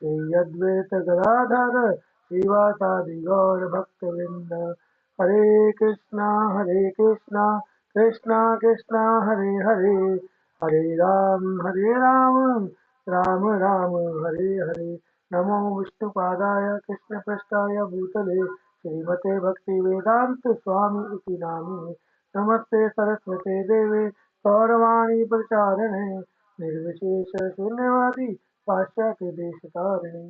श्री अद्वैत गदाधर श्रीवासादि गौर भक्तवृंद। हरे कृष्णा कृष्णा कृष्णा हरे हरे, हरे राम राम राम हरे हरे। नमो विष्णुपादाय कृष्णपृष्ठाय भूतले श्रीमते भक्ति वेदांत स्वामी इति नामिने। नमस्ते सरस्वते देवे गौरवाणी प्रचारिणे, निर्विशेष शून्यवादी पाश्चात्य देशतारिणे।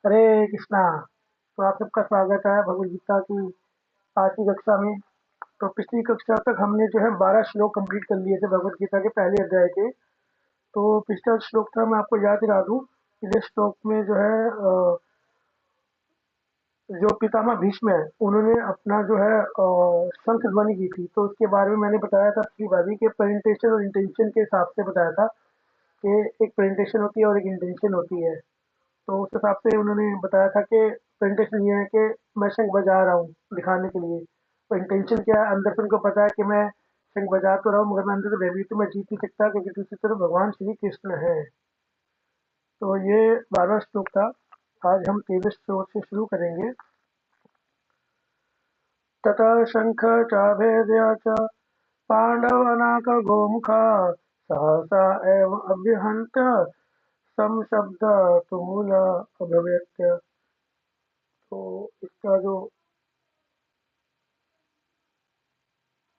हरे कृष्णा। तो आप सबका स्वागत है भगवद गीता की आज की कक्षा में। तो पिछली कक्षा तक हमने जो है 12 श्लोक कंप्लीट कर लिए थे भगवद गीता के पहले अध्याय के। तो पिछला श्लोक था, मैं आपको याद दिला दूं। पिछले श्लोक में जो है जो पितामह भीष्म है उन्होंने अपना जो है शंख ध्वनि की थी। तो उसके बारे में मैंने बताया था पिछली बारी के प्रेजेंटेशन और इंटेंशन के हिसाब से बताया था कि एक प्रेजेंटेशन होती है और एक इंटेंशन होती है। तो उस हिसाब से उन्होंने बताया था कि प्रेजेंटेशन ये है कि मैं शंख बजा रहा हूँ दिखाने के लिए। तो इंटेंशन क्या है, अंदर से उनको पता है कि मैं शंख बजा तो रहा हूँ मगर मैं अंदर से भयभीत तो मैं जीत नहीं सकता, क्योंकि दूसरी तरफ भगवान श्री कृष्ण है। तो ये 12वां श्लोक था। आज हम 23 श्लोक से शुरू करेंगे। ततः शंख चाभेद्य च पाण्डवानाकगोमुखा सहसा एव अभ्यहन्त समशब्दतुमुल अभवेत्। तो इसका जो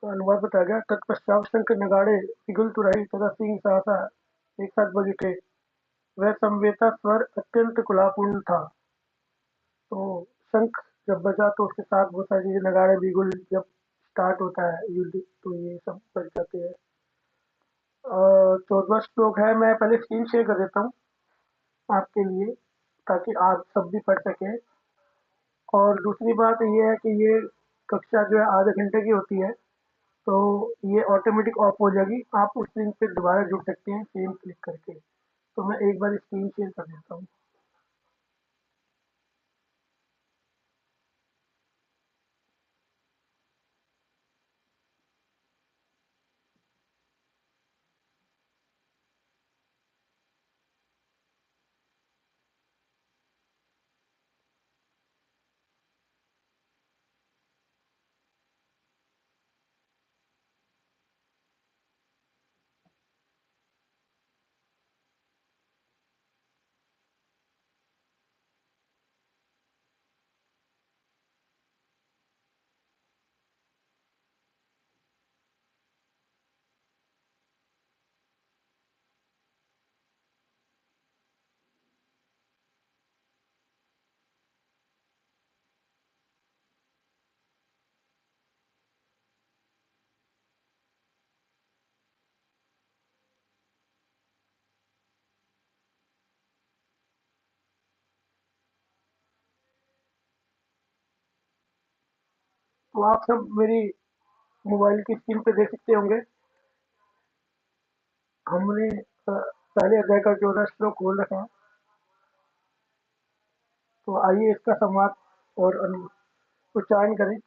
अनुवाद बताया गया, तत्पश्चात शंख नगाड़े पिघल तुरही तथा सिंह सहसा एक साथ बज उठे। वह समवेता स्वर अत्यंत कुलापूर्ण था। तो शंख जब बजा तो उसके साथ बहुत सारी चीजें, नगाड़े बिगुल जब स्टार्ट होता है युद्ध तो ये सब बज जाते हैं। 14वां श्लोक है, मैं पहले स्क्रीन शेयर कर देता हूँ आपके लिए ताकि आप सब भी पढ़ सकें। और दूसरी बात ये है कि ये कक्षा जो है आधे घंटे की होती है, तो ये ऑटोमेटिक ऑफ हो जाएगी। आप उस लिंक पे दोबारा जुड़ सकते हैं सेम क्लिक करके। तो मैं एक बार स्क्रीन शेयर कर देता हूँ। तो आप सब मेरी मोबाइल की स्क्रीन पे देख सकते होंगे। हमने पहले अध्याय का 14 श्लोक खोल रखा है। तो आइए इसका संवाद और उच्चारण करें।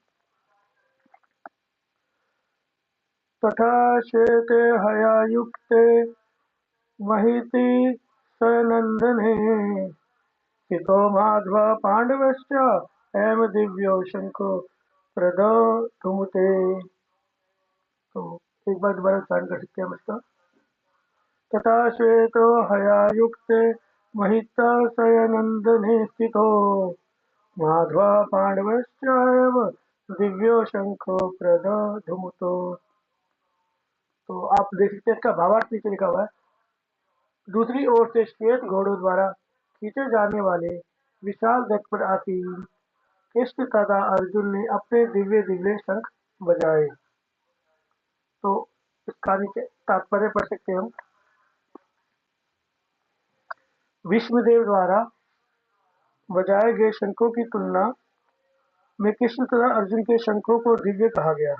तथा श्वेते हया युक्ते महिति सनंदने हितो माध्वा पांडवश्च एम दिव्यो शंको प्रदोतुमुते। तो एक बार दोबारा उच्चारण कर सकते हैं हम इसका। तथा श्वेतो हयायुक्ते महितशयनन्दने स्थितो माध्वा पाण्डवश्चैव दिव्यो शंखो प्रदधुमुतो। तो आप देख सकते हैं इसका भावार्थ नीचे लिखा हुआ है। दूसरी ओर से श्वेत घोड़ों द्वारा खींचे जाने वाले विशाल रथ पर आसीन कृष्ण तथा अर्जुन ने अपने दिव्य दिव्य शंख बजाए। तो इसका नीचे तात्पर्य पढ़ सकते हैं हम। विष्णुदेव द्वारा बजाए गए शंखों की तुलना में कृष्ण तथा अर्जुन के शंखों को दिव्य कहा गया।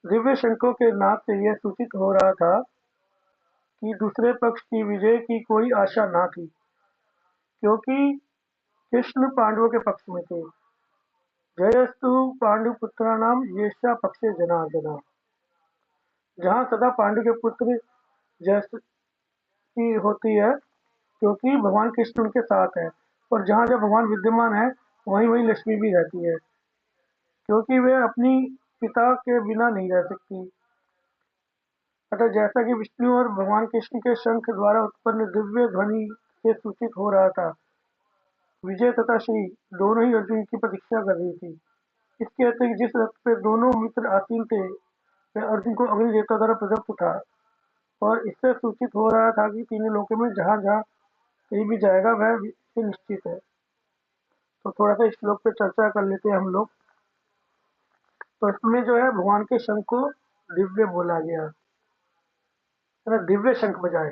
दिव्य शंखों के नाद से यह सूचित हो रहा था कि दूसरे पक्ष की विजय की कोई आशा न थी, क्योंकि कृष्ण पांडवों के पक्ष में थे। जयस्तु पांडुपुत्राणाम येषा पक्षे जनार्दना। जहाँ सदा पांडु के पुत्र जैसी होती है, क्योंकि भगवान कृष्ण उनके साथ है, और जहाँ जब भगवान विद्यमान है, वहीं वहीं लक्ष्मी भी रहती है, क्योंकि वे अपनी पिता के बिना नहीं रह सकती। अतः जैसा कि विष्णु और भगवान कृष्ण के शंख द्वारा उत्पन्न दिव्य ध्वनि से सूचित हो रहा था, विजय तथा श्री दोनों ही अर्जुन की प्रतीक्षा कर रही थी। इसके अतिरिक्त जिस रथ पे दोनों मित्र आसीन थे, वह अर्जुन को अग्नि देवता द्वारा प्रदत्त था, और इससे सूचित हो रहा था कि तीनों लोकों में जहाँ जहाँ कहीं भी जाएगा वह विजय निश्चित है। तो थोड़ा सा इस श्लोक पे चर्चा कर लेते हैं हम लोग। तो इसमें जो है भगवान के शंख को दिव्य बोला गया, है ना, दिव्य शंख बजाए।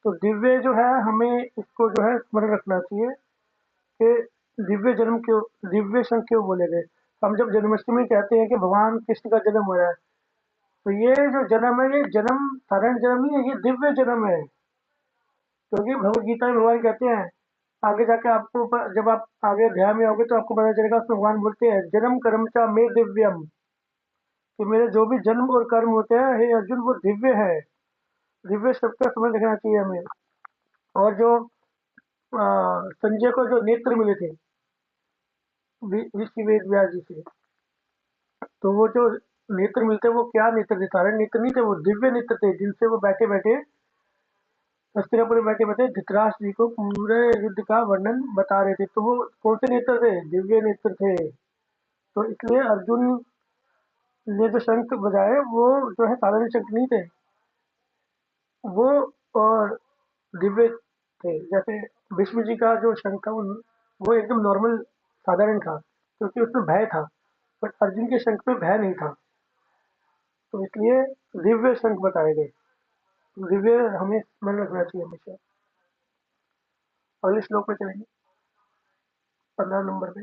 तो दिव्य जो है हमें इसको जो है स्मरण रखना चाहिए कि दिव्य शंख क्यों बोले गए। हम जब जन्माष्टमी कहते हैं कि भगवान कृष्ण का जन्म हो रहा है, तो ये जो जन्म है, ये जन्म साधारण जन्म नहीं है, ये दिव्य जन्म है। क्योंकि भगवत गीता में भगवान कहते हैं, आगे जाके आपको जब आप आगे अध्याय में आओगे तो आपको पता चलेगा, उसमें भगवान बोलते हैं जन्म कर्म चा मे दिव्यम, कि मेरे जो भी जन्म और कर्म होते हैं, हे अर्जुन, वो दिव्य है। दिव्य शब्द का समझ रखना चाहिए हमें। और जो संजय को जो नेत्र मिले थे ऋषि वेद व्यास जी से, तो वो जो नेत्र मिलते वो क्या नेत्र थे? साधारण नेत्र नहीं थे, वो दिव्य नेत्र थे, जिनसे वो बैठे बैठे हस्तिनापुर में बैठे बैठे धृतराष्ट्र जी को पूरे युद्ध का वर्णन बता रहे थे। तो वो कौन से नेत्र थे? दिव्य नेत्र थे। तो इसलिए अर्जुन ने जो शंख बजाए वो जो है साधारण शंख नहीं थे, वो और दिव्य थे। जैसे भीष्म जी का जो शंख था वो एकदम नॉर्मल साधारण था, क्योंकि उसमें भय था, बट अर्जुन के शंख में भय नहीं था। तो इसलिए दिव्य शंख बताए गए। दिव्य हमें स्मरण रखना चाहिए हमेशा। अगले श्लोक में चलेंगे, 15 नंबर पे।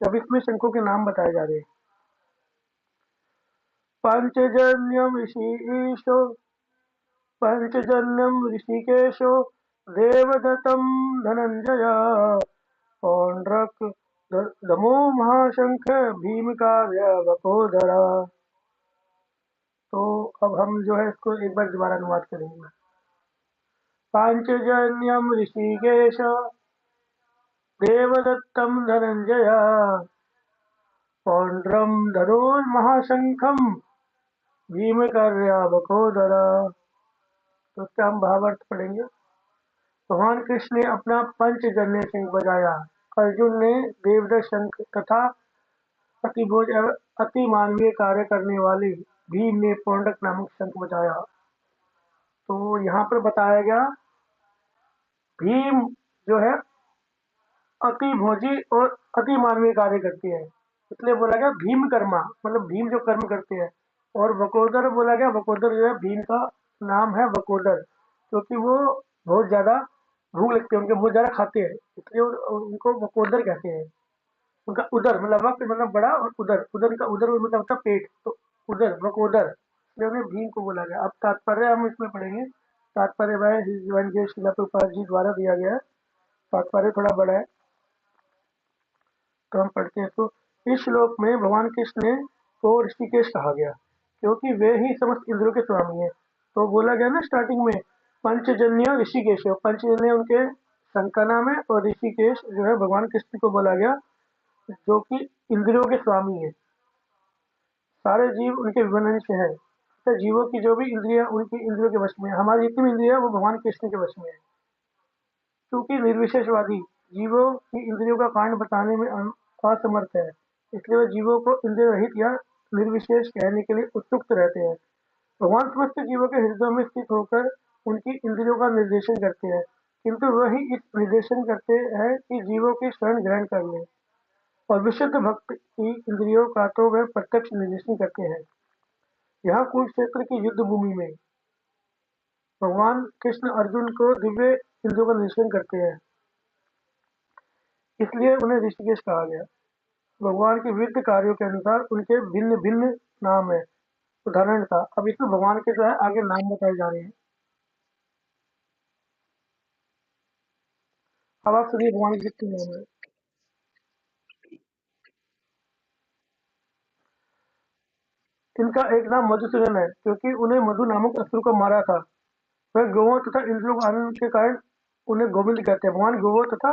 अब इसमें शंखों के नाम बताए जा रहे हैं। पांचजन्यम ऋषिकेशो, पांचजन्यम ऋषिकेशो, देवदत्तम धनंजय, पौंड्रक दमो महाशंख, भीमकार्य वकोदरा। तो अब हम जो है इसको एक बार दोबारा अनुवाद करेंगे। पांचजन्यम ऋषिकेश, देवदत्तम धनंजय, पौंड्रम धनुर्महाशंखम, भीमकार्य वकोदरा। तो इसका हम भावार्थ पढ़ेंगे। भगवान कृष्ण ने अपना पंचजन्य शंख बजाया, अर्जुन ने देवदत्त शंख तथा अतिभोज एवं अति मानवीय कार्य करने वाले भीम ने पौंड्रक नामक शंख बजाया। तो यहाँ पर बताया गया, भीम जो है अति भोजी और अति मानवीय कार्य करते हैं, इसलिए बोला गया भीम कर्मा, मतलब भीम जो कर्म करते हैं। और वकोदर बोला गया, वकोदर जो है भीम का नाम है वकोदर, क्योंकि वो बहुत ज्यादा भूख लगती है, उनके बहुत ज्यादा खाते हैं, इसलिए उनको वकोदर कहते हैं। उनका उदर मतलब वक्त मतलब बड़ा, और उदर उदर का उदर मतलब होता है पेट, तो उदर वकोदर, इसलिए उन्हें भीम को बोला गया। अब तात्पर्य हम इसमें पढ़ेंगे। तात्पर्य वह शिला प्रभुपाद जी द्वारा दिया गया है। तात्पर्य थोड़ा बड़ा है, तो हम पढ़ते हैं। तो इस श्लोक में भगवान कृष्ण को ऋषिकेश कहा गया, क्योंकि वे ही समस्त इंद्रियों के स्वामी हैं। तो बोला गया ना स्टार्टिंग में, पंचजन्य ऋषिकेश, पंचजन्य उनके संघ का नाम है, और ऋषिकेश जो है भगवान कृष्ण को बोला गया, जो कि इंद्रियों के स्वामी है। सारे जीव उनके विवरण से है, तो जीवों की जो भी इंद्रिया उनकी इंद्रियों के वश में है। हमारी जितनी भी इंद्रिया है वो भगवान कृष्ण के वश में है, क्योंकि निर्विशेषवादी जीवों की इंद्रियों का कांड बताने में असमर्थ है, इसलिए वे जीवों को इंद्रिय रहित या निर्विशेष कहने के लिए उत्सुक रहते हैं। भगवान समस्त जीवों के हृदय में स्थित होकर उनकी इंद्रियों का निर्देशन करते हैं, किंतु वही इस निर्देशन करते हैं कि जीवों की शरण ग्रहण कर ले, और विशुद्ध भक्त की इंद्रियों का तो वे प्रत्यक्ष निर्देशन करते हैं। यहाँ कुरुक्षेत्र की युद्ध भूमि में भगवान कृष्ण अर्जुन को दिव्य इंद्रियों का निर्देशन करते हैं, इसलिए उन्हें ऋषिकेश कहा गया। भगवान के विविध कार्यों के अनुसार उनके भिन्न भिन्न नाम है। उदाहरण था, अब इसमें भगवान के जो है आगे नाम बताए जा रहे हैं। अब आप सुनिए भगवान के कितने नाम है। इनका एक नाम मधुसूदन है, क्योंकि उन्हें मधु नामक असुर को मारा था। वह गौओं तथा इंद्रियों को आनंद के कारण उन्हें गोविंद कहते हैं। भगवान गौओं तथा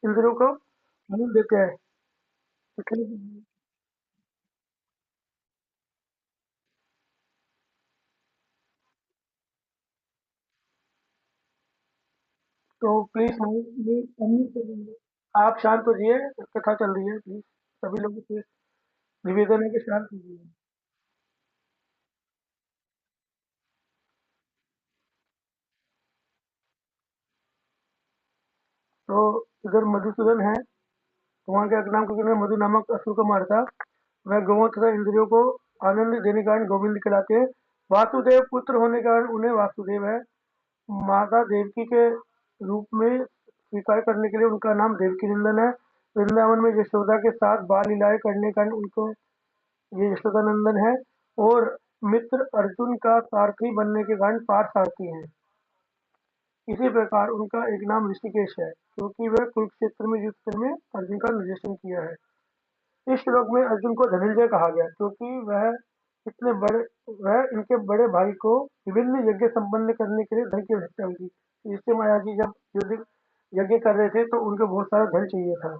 इंद्रियों को आनंद देते हैं। इसलिए तो प्लीज आप शांत हो जाइए, कथा चल रही है, प्लीज सभी लोगों से निवेदन है कि शांत कीजिए। तो इधर मधुसूदन है, भगवान का एक नाम, क्योंकि उन्होंने मधु नामक असुर को मारा था। वह गौओं तथा इंद्रियों को आनंद देने के कारण गोविंद कहलाते हैं। वासुदेव पुत्र होने के कारण उन्हें वासुदेव है। माता देवकी के रूप में स्वीकार करने के लिए उनका नाम देवकी नंदन है। वृंदावन में यशोदा के साथ बाल लीलाएं करने के कारण उनको ये यशोदा नंदन है। और मित्र अर्जुन का सारथी बनने के कारण पार्थ सारथी है। इसी प्रकार उनका एक नाम ऋषिकेश है, क्योंकि वह कुरुक्षेत्र में युद्ध करने में अर्जुन का निर्देशन किया है। इस श्लोक में अर्जुन को धनंजय कहा गया, क्योंकि इतने बड़े वह इनके बड़े भाई को विभिन्न यज्ञ संपन्न करने के लिए धन की आवश्यकता हुई थी। इससे माया जी जब युद्ध यज्ञ कर रहे थे तो उनको बहुत सारा धन चाहिए था,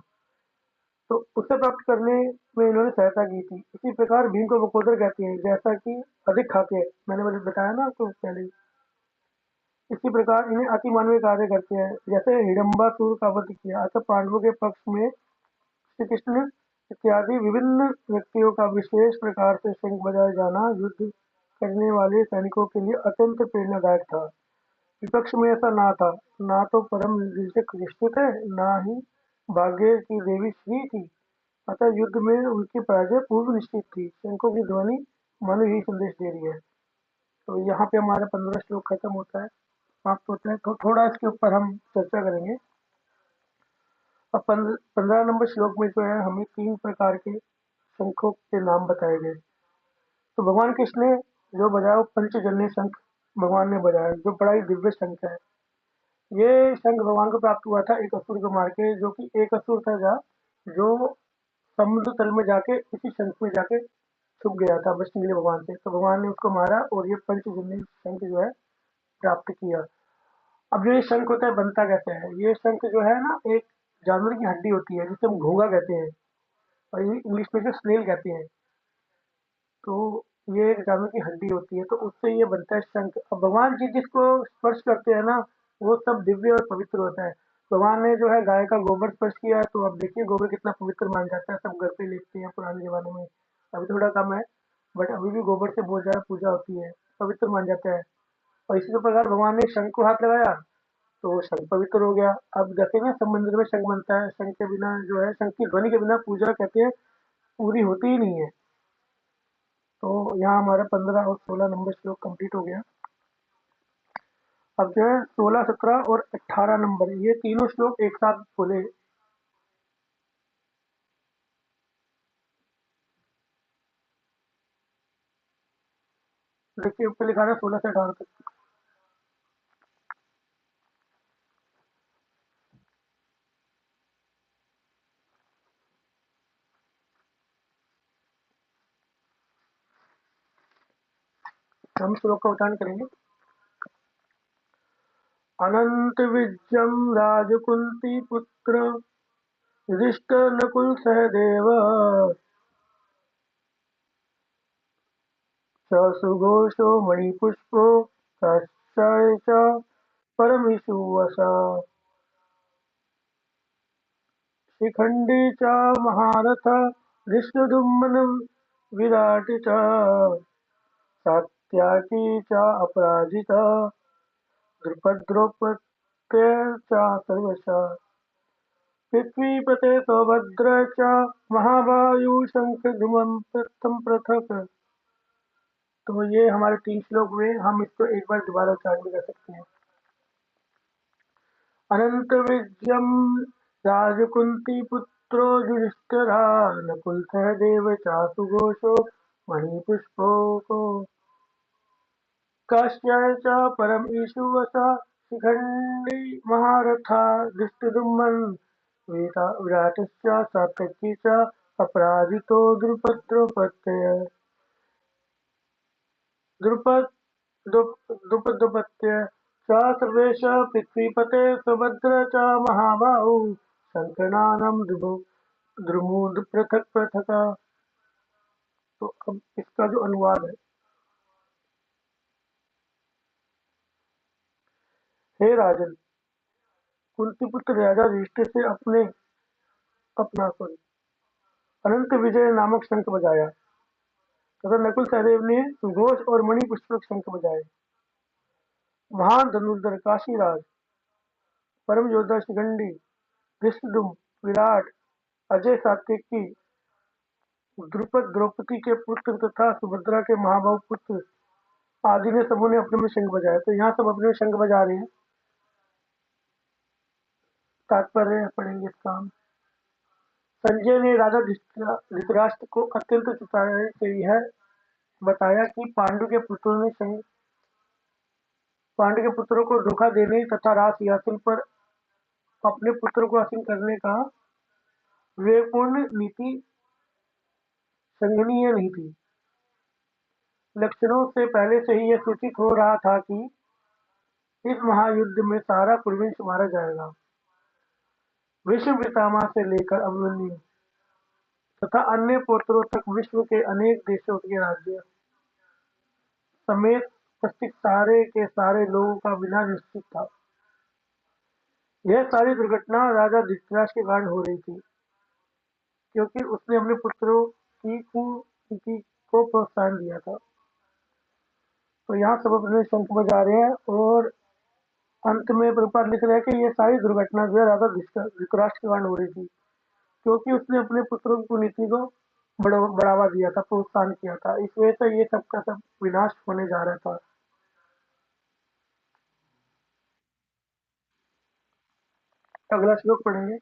तो उसे प्राप्त करने में इन्होंने सहायता की थी। इसी प्रकार भीम को बकोदर कहते हैं, जैसा कि अधिक खाते हैं, मैंने बताया ना आपको पहले ही। इसी प्रकार इन्हें अति मानवीय कार्य करते हैं, जैसे हिडम्बासुर का वध किया, अतः पांडवों के पक्ष में श्री कृष्ण इत्यादि विभिन्न व्यक्तियों का विशेष प्रकार से शंख बजाए जाना युद्ध करने वाले सैनिकों के लिए अत्यंत प्रेरणादायक था। विपक्ष में ऐसा ना था, ना तो परम निर्देशक कृष्ण थे, ना ही भाग्य की देवी श्री थी। अतः युद्ध में उनकी पराजय पूर्व निश्चित थी। शंखों की ध्वनि मन ही संदेश दे रही है। तो यहाँ पे हमारा 15 श्लोक खत्म होता है, समाप्त होता है। तो थोड़ा इसके ऊपर हम चर्चा करेंगे। अब 15 नंबर श्लोक में जो है हमें 3 प्रकार के शंखों के नाम बताए गए। तो भगवान कृष्ण ने जो बजाया वो पंचजन्य शंख भगवान ने बजाया, जो बड़ा ही दिव्य शंख है। ये शंख भगवान को प्राप्त हुआ था एक असुर को मार के, जो कि एक असुर था जो समुद्र तल में जाके इसी शंख में जाके छुप गया था बचने के लिए भगवान से। तो भगवान ने उसको मारा और ये पंचजन्य शंख जो है प्राप्त किया। अब जो ये शंख होता है बनता कैसे है? ये शंख जो है ना, एक जानवर की हड्डी होती है जिसे हम घोंगा कहते हैं, और ये इंग्लिश में जो स्नेल कहते हैं। तो ये एक जानवर की हड्डी होती है, तो उससे ये बनता है शंख। अब भगवान जी जिसको स्पर्श करते हैं ना, वो सब दिव्य और पवित्र होता है। भगवान ने जो है गाय का गोबर स्पर्श किया है, तो अब देखिए गोबर कितना पवित्र मान जाता है, सब घर पे लेपते हैं पुराने जमाने में। अभी थोड़ा कम है, बट अभी भी गोबर से बहुत ज्यादा पूजा होती है, पवित्र मान जाता है। और इसी प्रकार भगवान ने शंख को हाथ लगाया, तो वो शंख पवित्र हो गया। अब जैसे ना सब मंदिर में शंख बनता है, शंख के बिना जो है, शंख की ध्वनि के बिना पूजा कहते हैं पूरी होती ही नहीं है। तो यहाँ हमारा 15 और 16 नंबर श्लोक कंप्लीट हो गया। अब जो है 16, 17 और 18 नंबर, ये तीनों श्लोक एक साथ बोले। देखिए ऊपर लिखा है 16 से 18 तक। हम श्लोक का उच्चारण करेंगे। अनंत विजयम राजकुंती पुत्र युधिष्ठिर नकुल सहदेव च सुघोषो मणिपुष्पो काश्चाय च परमिषुवसा शिखंडी च महारथ धृष्टद्युम्न विराट च सात्याकी च अपराजिता द्रुपदद्रौपदस्य च सर्वशः पृथ्वीपते सौभद्र च महाबाहु शंखधूमं पृथक्। तो ये हमारे 3 श्लोक हुए, हम इसको एक बार दोबारा उच्चारण भी कर सकते हैं। अनंत विजयम राजकुंती पुत्रो युधिष्ठिरा नकुल सहदेव चासुघोषो मणिपुष्पको काश्याय च परम ईशुवसा शिखण्डी महारथा धृष्टद्युम्न विराटश्च सात्यकी च अपराजितो द्रुपदोपत्य द्रुपदोपत्य च सर्वेश पृथ्वीपते सुभद्र च महाबाहु शंखनादम द्रुमुद पृथक पृथक। तो अब इसका जो अनुवाद है, हे राजन, कुंतीपुत्र राजा युधिष्ठिर से अपना सॉरी अनंत विजय नामक शंख बजाया तथा नकुल सहदेव ने सुघोष और मणि पुष्पक शंख बजाए। महान धनुर्धर काशीराज, परम योद्धा शिखंडी, धृष्टद्युम्न, विराट, अजय सात्यकी, द्रुपद द्रौपदी के पुत्र तथा सुभद्रा के महाबाहु पुत्र आदि ने सबों ने अपने में शंख बजाया। तो यहाँ सब अपने में शंख बजा रहे हैं। तात्पर्य पढ़ेंगे इसका हम। संजय ने राजा धृतराष्ट्र को अत्यंत चिताए से यह बताया कि पांडु के पुत्रों को धोखा देने तथा राज सिंहासन पर अपने पुत्र को आसीन करने का विवेकपूर्ण नीति संगनीय नहीं थी। लक्षणों से पहले से ही यह सूचित हो रहा था कि इस महायुद्ध में सारा कुरुवंश मारा जाएगा। विश्व पितामह से लेकर अभिमन्यु तथा अन्य पुत्रों तक विश्व के अनेक देशों के राज्य समेत उपस्थित सारे के सारे लोगों का विनाश निश्चित था। यह सारी दुर्घटना राजा धृतराष्ट्र के कारण हो रही थी, क्योंकि उसने अपने पुत्रों की कुनीति को प्रोत्साहन दिया था। तो यहाँ सब अपने शंख बजा रहे हैं और अंत में प्रभुपाद लिख रहे हैं कि ये सारी दुर्घटना जो है राजा धृतराष्ट्र के कारण हो रही थी, क्योंकि उसने अपने पुत्रों की कुनीति को बढ़ावा दिया था, प्रोत्साहन किया था। इस वजह से ये सब का सब विनाश होने जा रहा था। अगला श्लोक पढ़ेंगे।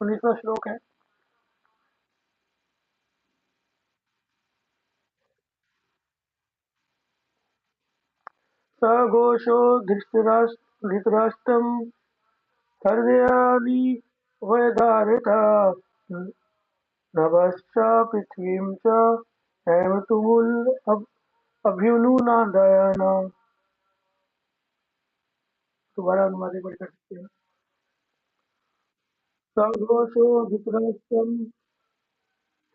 19वां श्लोक है। स घोषो धृतराष्ट्रम हृदयानि वैधारयता नभश्च पृथ्वीं च हेमतुमुल अभ्युनुनादयन। दोबारा अनुवाद एक बार कर सकते हैं। सघोषो धृतराष्ट्रम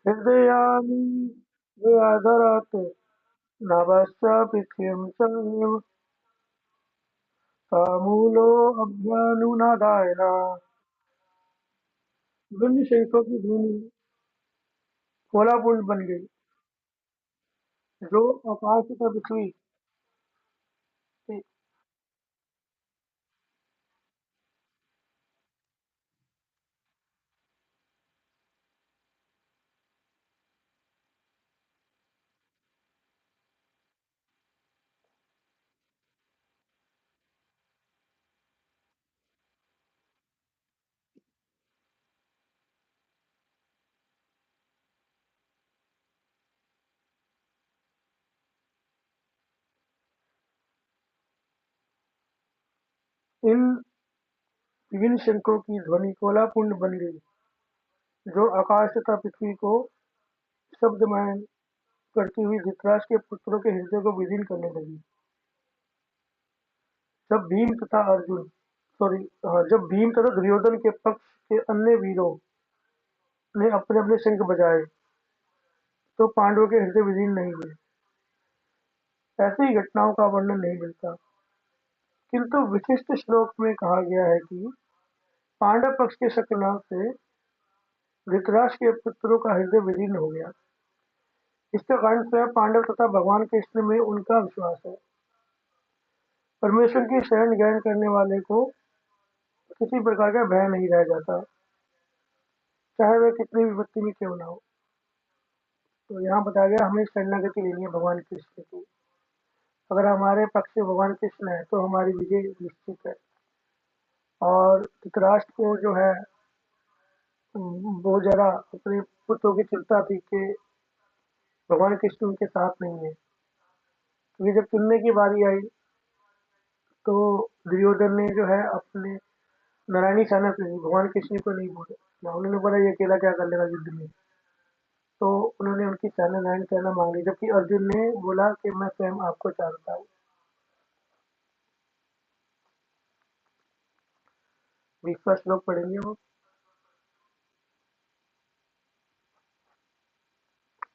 हृदयानि व्यधारयत् नभश्च पृथ्वीं च हेमतुमुलो अभ्युनुनादयन। विभिन्न शंखों की ध्वनि कोलापूर्ण बन गई, जो आकाश तथा पृथ्वी से इन विभिन्न शंखों की ध्वनि कोलापूर्ण बन गई, जो आकाश तथा पृथ्वी को शब्दमय करती हुई धृतराष्ट्र के पुत्रों के हृदय को विदीर्ण करने लगी। जब भीम तथा अर्जुन सॉरी जब भीम तथा दुर्योधन के पक्ष के अन्य वीरों ने अपने अपने शंख बजाए, तो पांडवों के हृदय विदीर्ण नहीं हुए। ऐसी घटनाओं का वर्णन नहीं मिलता, किंतु विशिष्ट श्लोक में कहा गया है कि पांडव पक्ष के शकुना से धृतराष्ट्र के पुत्रों का हृदय विदीर्ण हो गया। इसका कारण स्वयं पांडव तथा भगवान कृष्ण में उनका विश्वास है। परमेश्वर की शरण ग्रहण करने वाले को किसी प्रकार का भय नहीं रह जाता, चाहे वह कितनी विपत्ति में क्यों ना हो। तो यहाँ बताया गया हमें शरणागति लेनी है भगवान कृष्ण की। अगर हमारे पक्ष में भगवान कृष्ण है तो हमारी विजय निश्चित है। और धृतराष्ट्र को जो है बहुत ज़्यादा अपने पुत्रों की चिंता थी कि भगवान कृष्ण उनके साथ नहीं है। तो ये जब चुनने की बारी आई तो दुर्योधन ने जो है अपने नारायणी सेना चुनी, भगवान कृष्ण को नहीं बोला। उन्होंने बोला ये अकेला क्या कर लेगा युद्ध में। तो उन्होंने उनकी सेना नारायण सेना मांग ली, जबकि अर्जुन ने बोला कि मैं स्वयं आपको चाहता हूँ। 20वां श्लोक पढ़ेंगे वो।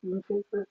नीचे से।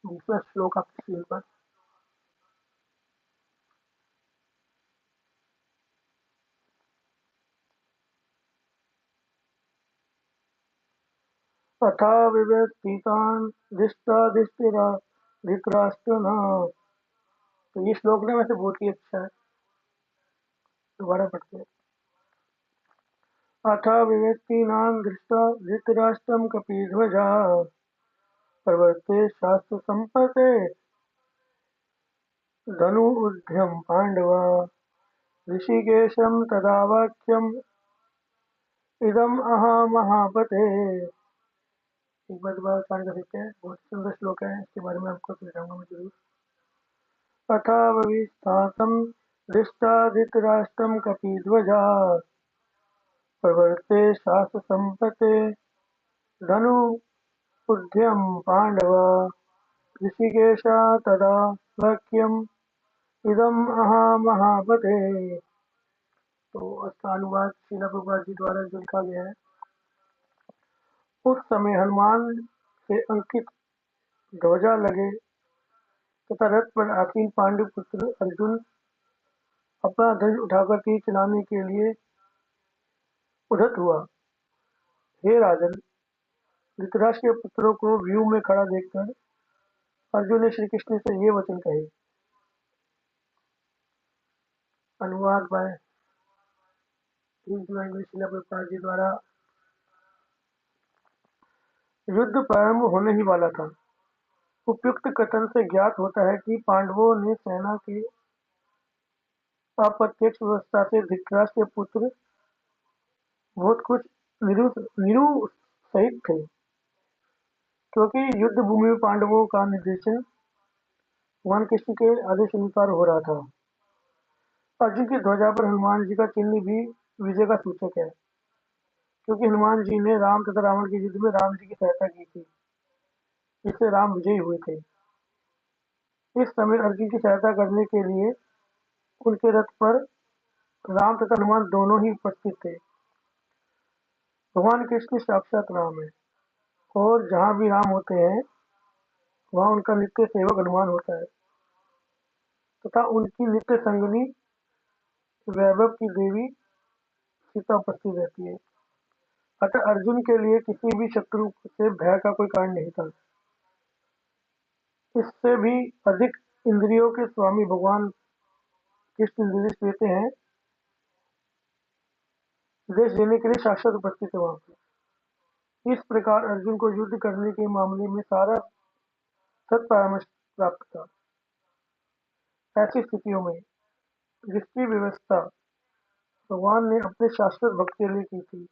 दूसरा श्लोक आपकी स्क्रीन पर। अथा विवस्थितान् दृष्टादिष्टिरा धृतराष्ट्रः। तो ये श्लोक ना वैसे बहुत ही अच्छा है, दोबारा पढ़ते हैं। अथ विवेक्तीनां दृष्टा धृतराष्ट्रं कपिध्वजा प्रवर्ते शास्त्र संपते धनु ऊर्ध्वं पांडव ऋषिकेशं तदा वाक्यम् इदम् अहा महापते। एक बार दोबारा उच्चारण कर सकते हैं, बहुत सुंदर श्लोक है, इसके बारे में आपको समझाऊंगा मैं जरूर। अथाविस्तातं दृष्टा धृतराष्ट्रं कपिध्वजा प्रवर्ते शास्त्रसम्पते धनु उद्यम पांडव ऋषिकेशा तदा वाक्यम् इदम् अहा महापते। तो इसका अनुवाद श्रील प्रभुपाद जी द्वारा जो लिखा गया है। उस समय हनुमान से अंकित ध्वजा लगे तथा रथ पर आसीन पांडु पुत्र अर्जुन अपना ध्वज उठाकर तीर चलाने के लिए उद्यत हुआ। हे राजन, धृतराष्ट्र के पुत्रों को व्यू में खड़ा देखकर अर्जुन ने श्री कृष्ण से ये वचन कहे। अनुवाद बाय श्रील प्रभुपाद जी द्वारा। युद्ध प्रारंभ होने ही वाला था। उपयुक्त कथन से ज्ञात होता है कि पांडवों ने सेना की अप्रत्यक्ष व्यवस्था से धृतराष्ट्र के पुत्र बहुत कुछ निरुत्साहित थे, क्योंकि युद्ध भूमि में पांडवों का निर्देशन भगवान कृष्ण के आदेश अनुसार हो रहा था। अर्जुन की ध्वजा पर हनुमान जी का चिन्ह भी विजय का सूचक है, क्योंकि हनुमान जी ने राम तथा रावण के युद्ध में राम जी की सहायता की थी, जिससे राम विजयी हुए थे। इस समय अर्जुन की सहायता करने के लिए उनके रथ पर राम तथा हनुमान दोनों ही उपस्थित थे। भगवान कृष्ण साक्षात राम है, और जहाँ भी राम होते हैं वहाँ उनका नित्य सेवक हनुमान होता है, तथा उनकी नित्य संगिनी वैभव की देवी सीता उपस्थित रहती है। अतः अर्जुन के लिए किसी भी शत्रु से भय का कोई कारण नहीं था। इससे भी अधिक इंद्रियों के स्वामी भगवान कृष्ण निर्देश देते हैं, निर्देश देने के लिए साक्षात उपस्थित है वहां पर। इस प्रकार अर्जुन को युद्ध करने के मामले में सारा सत्परामर्श प्राप्त था। ऐसी स्थितियों में जिसकी व्यवस्था भगवान ने अपने शाश्वत भक्त के लिए की थी,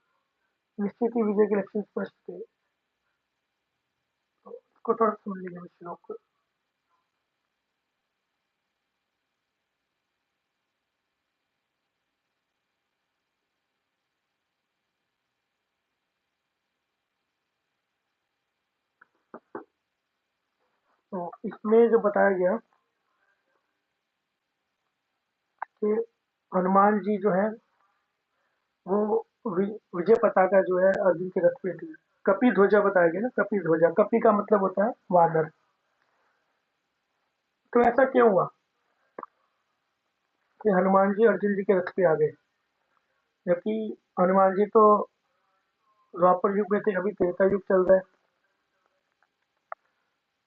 निश्चित ही विजय के लक्षण स्पष्ट थे। तो इसको थोड़ा समझ लीजिए श्लोक को। तो इसमें जो बताया गया कि हनुमान जी जो है वो विजय पताका जो है अर्जुन के रथ पे थी। कपि ध्वजा बताया गया ना, कपि ध्वजा, कपि का मतलब होता है वानर। तो ऐसा क्यों हुआ कि हनुमान जी अर्जुन जी के रथ पे आ गए, जबकि हनुमान जी तो द्वापर युग में थे, अभी त्रेता युग चल रहा है।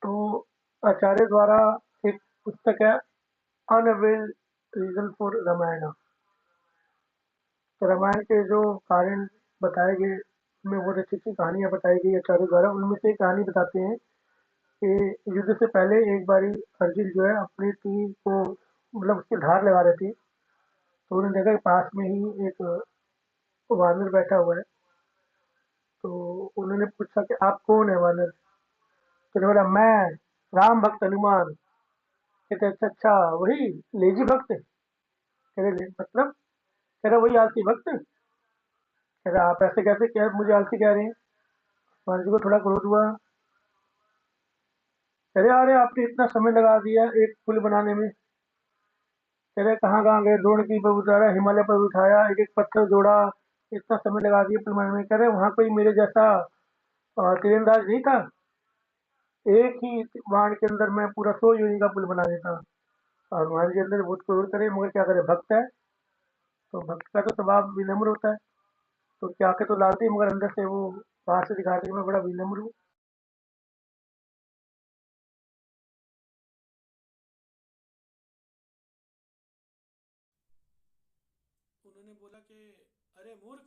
तो आचार्य द्वारा एक पुस्तक है, अनवेल रीजन फॉर रामायण। तो रामायण के जो कारण बताए गए, उनमें बहुत अच्छी अच्छी कहानियां बताई गई आचार्य द्वारा। उनमें से एक कहानी बताते हैं कि युद्ध से पहले एक बारी अर्जुन जो है अपने तीर को, मतलब उसकी धार लगा रहे थे, तो उन्होंने देखा कि पास में ही एक वानर बैठा हुआ है। तो उन्होंने पूछा कि आप कौन है वानर? तो उन्होंने बोला मैं राम भक्त हनुमान। कहते अच्छा अच्छा, वही लेजी भक्त? कह रहे मतलब? कह रहा वही आलसी भक्त? कह रहा आप ऐसे कैसे क्या मुझे आलसी कह रहे हैं? हनुमान जी को थोड़ा क्रोध हुआ। कह रहे अरे आपने इतना समय लगा दिया एक पुल बनाने में। कह रहे कहाँ कहाँ गए, द्रोण की पर उतारा, हिमालय पर उठाया, एक एक पत्थर जोड़ा, इतना समय लगा दिया पुल बनाने में। कह रहे वहां कोई मेरे जैसा तीरंदाज नहीं था, एक ही बाण के अंदर मैं पूरा 100 योजन का पुल बना देता। और हनुमान जी अंदर बहुत क्रोध करे, मगर क्या करे, भक्त है। तो भक्त का तो स्वभाव विनम्र होता है। तो क्या के तो लालती, मगर अंदर से वो बाहर से दिखाते कि मैं बड़ा विनम्र हूँ। उन्होंने बोला कि अरे मूर्ख,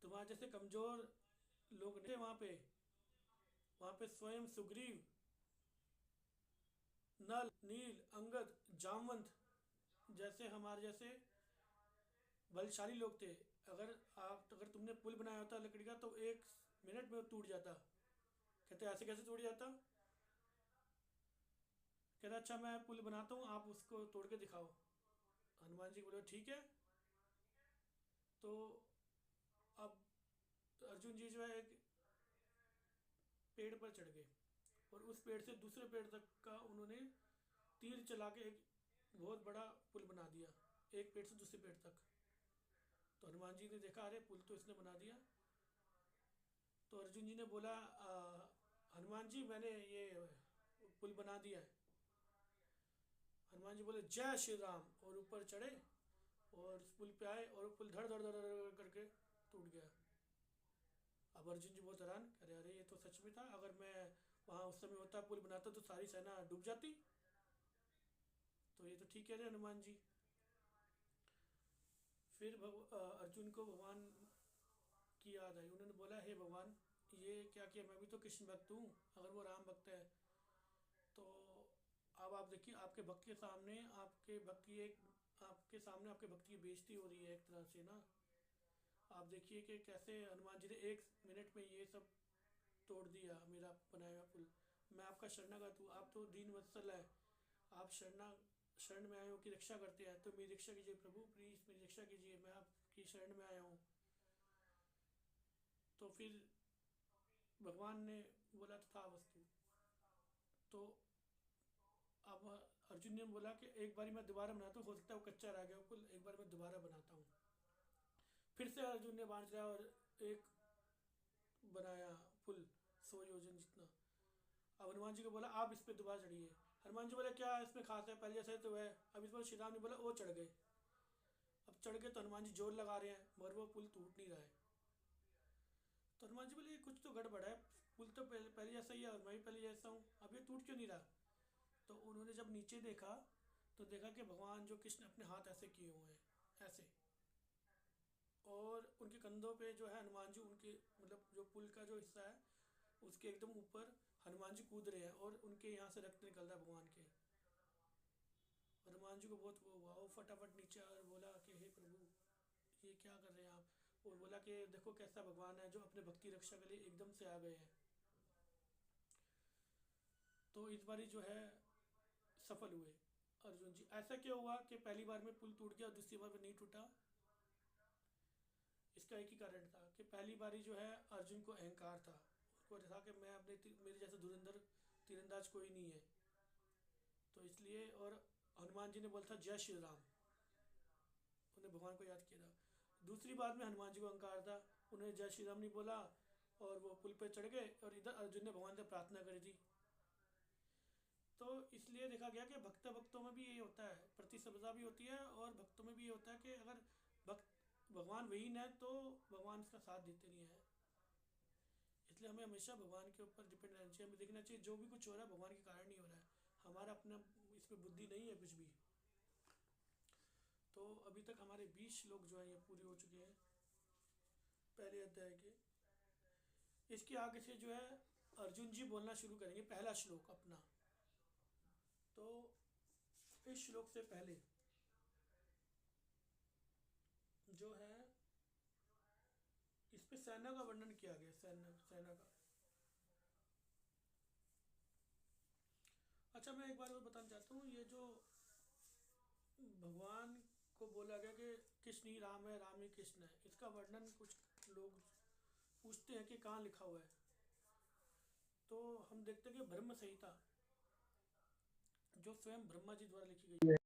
तुम्हारे जैसे कमजोर लोग नहीं थे वहां पे स्वयं सुग्रीव, नल, नील, अंगद, जामवंत जैसे हमारे जैसे बलशाली लोग थे। अगर तुमने पुल बनाया होता लकड़ी का तो 1 मिनट में वो टूट जाता। कहते ऐसे कैसे टूट जाता? कहता अच्छा मैं पुल बनाता हूँ, आप उसको तोड़ के दिखाओ। हनुमान जी बोले ठीक है। तो अब अर्जुन जी जो है एक पेड़ पर चढ़ गए और उस पेड़ से दूसरे पेड़ तक का उन्होंने तीर चला के एक बहुत बड़ा पुल बना दिया, एक पेड़ से दूसरे पेड़ तक। तो हनुमान जी ने देखा अरे पुल तो इसने बना दिया। तो अर्जुन जी ने बोला हनुमान जी मैंने ये पुल बना दिया है। हनुमान जी बोले जय श्री राम और ऊपर चढ़े और उस पुल पे आए और पुल धड़ धड़ धड़ धड़ करके टूट गया। अब अर्जुन जी बहुत हैरान, अरे अरे ये तो सच में था, अगर मैं वहाँ उस समय होता पुल बनाता तो सारी सेना डूब जाती। तो ये तो ठीक है रे हनुमान जी। फिर अर्जुन को भगवान की याद आई। उन्होंने बोला हे भगवान, ये क्या किया, मैं भी तो कृष्ण भक्त हूँ, अगर वो राम भक्त है तो अब आप देखिए आपके भक्त के सामने आपके सामने आपके भक्त की बेइज्जती हो रही है एक तरह से ना। आप देखिए कि कैसे हनुमान जी ने 1 मिनट में ये सब तोड़ दिया मेरा बनाया हुआ पुल। मैं आपका शरणागत हूँ, आप तो दीन वत्सल है, आप शरण में आए हो कि रक्षा करते हैं, तो मेरी रक्षा कीजिए प्रभु, प्लीज मेरी रक्षा कीजिए, मैं आपकी शरण में आया हूँ। तो फिर भगवान ने बोला तथास्तु। तो अब अर्जुन ने बोला कि एक बारी मैं दोबारा बनाता हूँ, हो सकता है वो कच्चा रह गया पुल, एक बार मैं दोबारा बनाता हूँ। फिर से अर्जुन ने बाण चलाया और एक बनाया पुल 100 योजन जितना। अब हनुमान जी को बोला आप इस पे दोबारा चढ़िए। हनुमान जी बोले क्या इसमें खास है, पहले जैसे तो है। अब इस पर श्री राम ने बोला वो चढ़ गए। अब चढ़ गए तो हनुमान जी जोर लगा रहे हैं मगर वो पुल टूट नहीं रहा है। तो हनुमान जी बोले ये कुछ तो गड़बड़ है, पुल तो पहले जैसा ही है और मैं भी पहले जैसा हूँ, अब ये टूट क्यों नहीं रहा? तो उन्होंने जब नीचे देखा तो देखा कि भगवान जो कृष्ण अपने हाथ ऐसे किए हुए हैं ऐसे, और उनके कंधों पे जो है हनुमान जी, उनके मतलब जो पुल का जो हिस्सा है उसके एकदम ऊपर हनुमान जी कूद रहे हैं और उनके यहाँ से रक्त निकल रहा है भगवान के। हनुमान जी को बहुत वो हुआ, वो फटाफट नीचे आए और बोला कि हे प्रभु ये क्या कर रहे हैं आप? और बोला कि देखो कैसा भगवान है जो अपने भक्ति रक्षा के लिए एकदम से आ गए हैं। तो इस बारी जो है सफल हुए अर्जुन जी। ऐसा क्या हुआ कि पहली बार में पुल टूट गया और दूसरी बार में नहीं टूटा? इसका एक ही कारण था कि पहली बारी जो है अर्जुन को अहंकार था, उसको था कि मैं अपने मेरे जैसे धुरंधर तीरंदाज कोई नहीं है, तो इसलिए। और हनुमान जी ने बोला था जय श्री राम, अपने भगवान को याद किया था। दूसरी बात में हनुमान जी को अहंकार था, उन्हें जय श्री राम नहीं बोला और वो पुल पे चढ़ गए, और इधर अर्जुन ने भगवान से प्रार्थना करी थी। तो इसलिए देखा गया कि भक्त भक्तों में भी यही होता है, प्रतिस्पर्धा भी होती है, और भक्तों में भी ये होता है कि अगर भक्त भगवान वही न है तो भगवान इसका साथ देते नहीं है। इसलिए हमें हमेशा भगवान के ऊपर डिपेंड रहना चाहिए, हमें देखना चाहिए जो भी कुछ हो रहा है भगवान के कारण नहीं हो रहा है, हमारा अपना इसमें बुद्धि नहीं है कुछ भी। तो अभी तक हमारे 20 श्लोक जो है ये पूरे हो चुके हैं पहले अध्याय के। इसके आगे से जो है अर्जुन जी बोलना शुरू करेंगे पहला श्लोक अपना। तो इस श्लोक से पहले जो है इस पे सेना का वर्णन किया गया, सेना का। अच्छा, मैं एक बार और बताना चाहता हूँ, ये जो भगवान को बोला गया कि कृष्ण ही राम है, राम ही कृष्ण है, इसका वर्णन कुछ लोग पूछते हैं कि कहाँ लिखा हुआ है। तो हम देखते हैं कि ब्रह्म संहिता जो स्वयं ब्रह्मा जी द्वारा लिखी गई है,